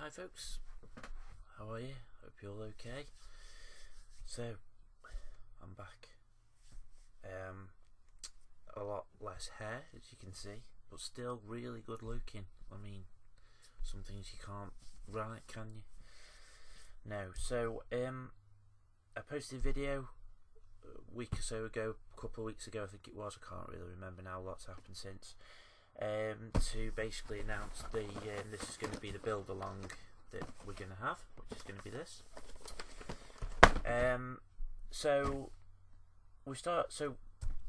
Hi folks, how are you? Hope you're all okay. So, I'm back. A lot less hair, as you can see, but still really good looking. I mean, some things you can't write, can you? No. So, I posted a video a week or so ago, a couple of weeks ago I think it was, I can't really remember now, lots happened since, to basically announce this is going to be the build along that we're going to have, which is going to be this. So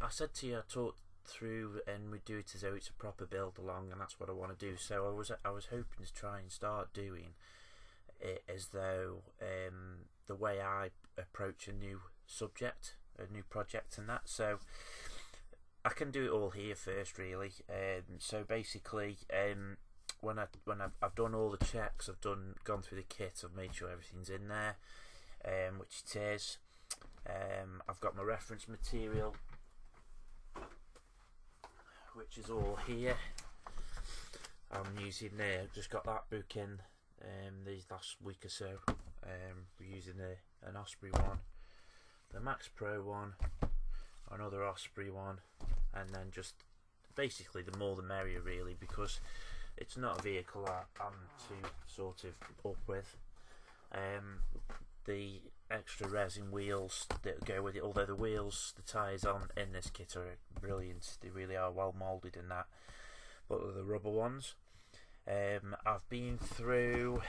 I said to you, I talked through and we do it as though it's a proper build along, and that's what I want to do. So I was hoping to try and start doing it as though the way I approach a new subject, a new project and that. So I can do it all here first, really. So basically, when I've done all the checks, I've gone through the kit, I've made sure everything's in there, which it is. I've got my reference material, which is all here. I'm using just got that book in these last week or so. We're using an Osprey one, the Max Pro one, another Osprey one, and then just basically the more the merrier, really, because it's not a vehicle I'm too sort of up with. The extra resin wheels that go with it, although the wheels, the tyres on in this kit are brilliant, they really are well moulded in that, but the rubber ones. I've been through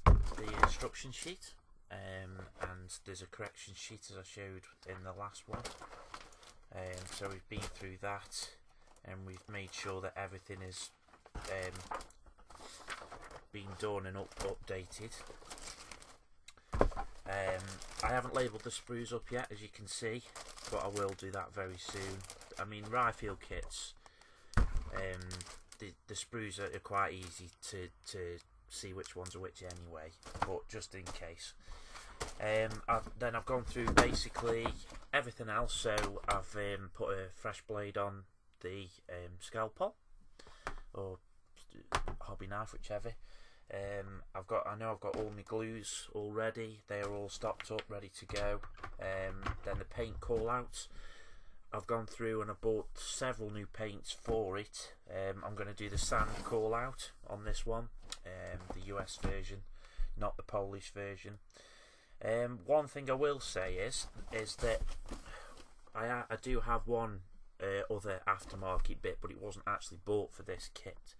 the instruction sheet, and there's a correction sheet as I showed in the last one. So we've been through that and we've made sure that everything is been done and updated. I haven't labelled the sprues up yet, as you can see, but I will do that very soon. I mean, Ryefield kits, the sprues are quite easy to see which ones are which anyway, but just in case. Then I've gone through basically everything else. So I've put a fresh blade on the scalpel or hobby knife, whichever. I know I've got all my glues already. They are all stocked up, ready to go. Then the paint call outs, I've gone through and I bought several new paints for it. I'm going to do the sand call out on this one, the US version, not the Polish version. One thing I will say is that I do have one other aftermarket bit, but it wasn't actually bought for this kit.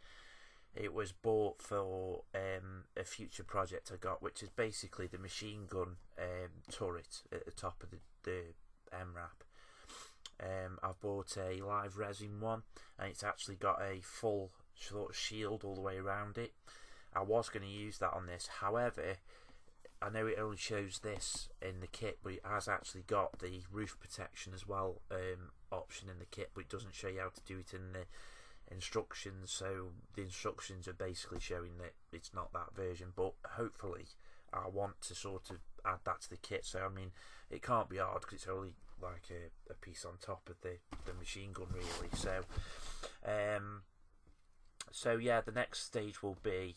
It was bought for a future project I got, which is basically the machine gun turret at the top of the M-wrap. I've bought a live resin one, and it's actually got a full sort of shield all the way around it. I was going to use that on this, however, I know it only shows this in the kit, but it has actually got the roof protection as well option in the kit, but it doesn't show you how to do it in the instructions. So the instructions are basically showing that it's not that version, but hopefully I want to sort of add that to the kit. So I mean, it can't be hard because it's only like a piece on top of the machine gun, really. So yeah, the next stage will be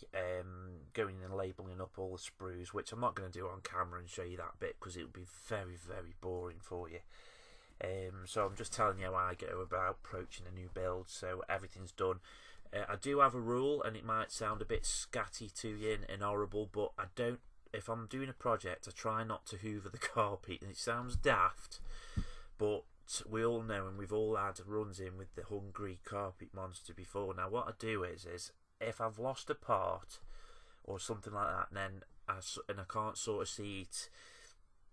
going and labelling up all the sprues, which I'm not going to do on camera and show you that bit because it would be very, very boring for you. So I'm just telling you how I go about approaching a new build. So everything's done. I do have a rule, and it might sound a bit scatty to you and horrible, but I don't. If I'm doing a project, I try not to hoover the carpet, and it sounds daft, but we all know, and we've all had runs in with the hungry carpet monster before. Now what I do is if I've lost a part or something like that, and then I can't sort of see it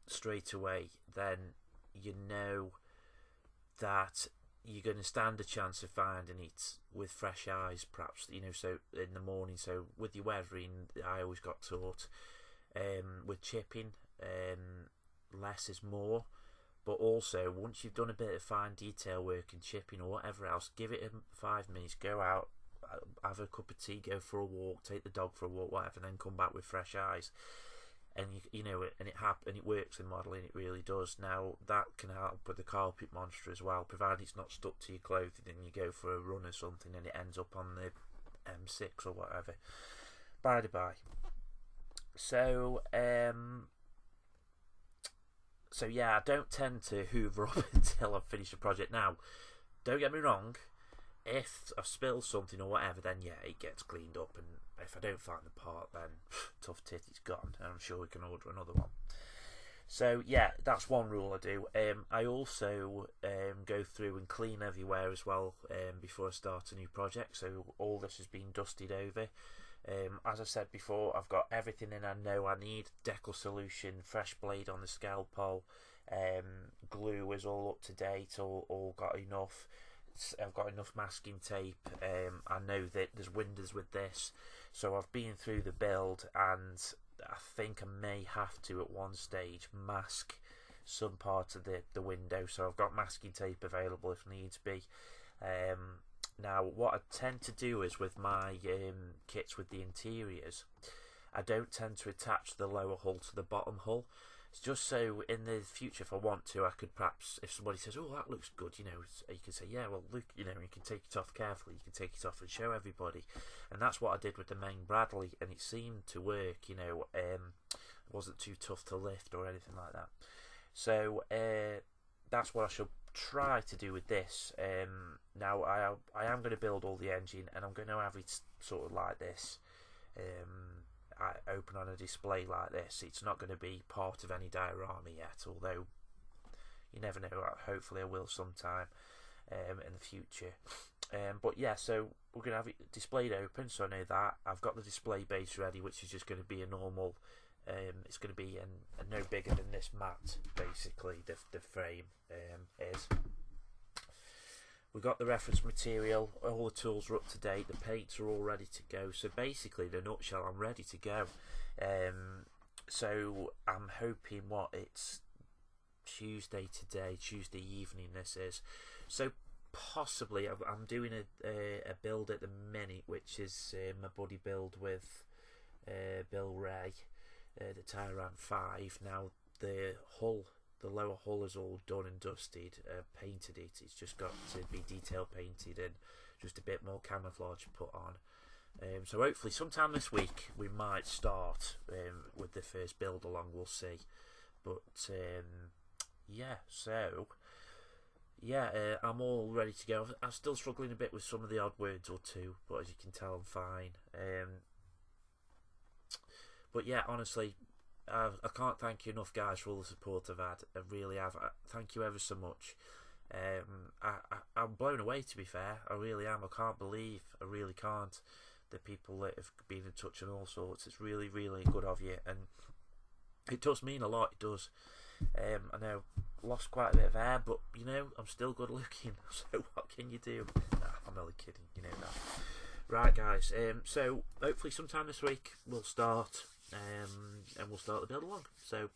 straight away, then you know that you're going to stand a chance of finding it with fresh eyes, perhaps, you know, so in the morning. So with your weathering, I always got taught with chipping, less is more. But also, once you've done a bit of fine detail work and chipping or whatever else, give it 5 minutes, go out, have a cup of tea, go for a walk, take the dog for a walk, whatever, and then come back with fresh eyes. And you know, and it works in modelling, it really does. Now that can help with the carpet monster as well, provided it's not stuck to your clothing and you go for a run or something and it ends up on the M6 or whatever. By the by, So yeah, I don't tend to hoover up until I've finished a project. Now, don't get me wrong, if I've spilled something or whatever, then yeah, it gets cleaned up, and if I don't find the part, then tough tit, it's gone, and I'm sure we can order another one. So yeah, that's one rule I do. I also go through and clean everywhere as well before I start a new project, so all this has been dusted over. As I said before, I've got everything in I know I need. Decal solution, fresh blade on the scalpel, glue is all up to date, all got enough. I've got enough masking tape. I know that there's windows with this, so I've been through the build, and I think I may have to at one stage mask some part of the window, so I've got masking tape available if needs be. Now, what I tend to do is with my kits with the interiors, I don't tend to attach the lower hull to the bottom hull. It's just so in the future, if I want to, I could perhaps, if somebody says, "Oh, that looks good," you know, you can say, "Yeah, well, look, you know, you can take it off carefully. You can take it off and show everybody." And that's what I did with the main Bradley, and it seemed to work. You know, it wasn't too tough to lift or anything like that. So that's what I should try to do with this. Now I am going to build all the engine, and I'm going to have it sort of like this, open on a display like this. It's not going to be part of any diorama yet, although you never know, hopefully I will sometime in the future. But yeah, so we're going to have it displayed open, so I know that. I've got the display base ready, which is just going to be a normal, it's going to be no bigger than this mat, basically, the frame is. We've got the reference material, all the tools are up to date, the paints are all ready to go. So basically, in a nutshell, I'm ready to go. So I'm hoping, it's Tuesday today, Tuesday evening this is. So possibly, I'm doing a build at the minute, which is my buddy build with Bill Ray, the Tyran 5. Now, the lower hull is all done and dusted, painted it. It's just got to be detail painted and just a bit more camouflage put on. So hopefully sometime this week we might start with the first build along, we'll see. But yeah, so yeah, I'm all ready to go. I'm still struggling a bit with some of the odd words or two, but as you can tell, I'm fine. But yeah, honestly, I can't thank you enough, guys, for all the support I've had. I really have. Thank you ever so much. I'm blown away, to be fair. I really am. I really can't. The people that have been in touch and all sorts. It's really, really good of you, and it does mean a lot. It does. I know I lost quite a bit of hair, but you know, I'm still good looking. So what can you do? Nah, I'm only kidding. You know that. Right, guys. So hopefully sometime this week we'll start. And we'll start the build along. So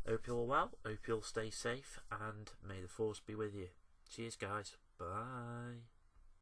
hope you're all well, hope you'll stay safe, and may the force be with you. Cheers, guys. Bye.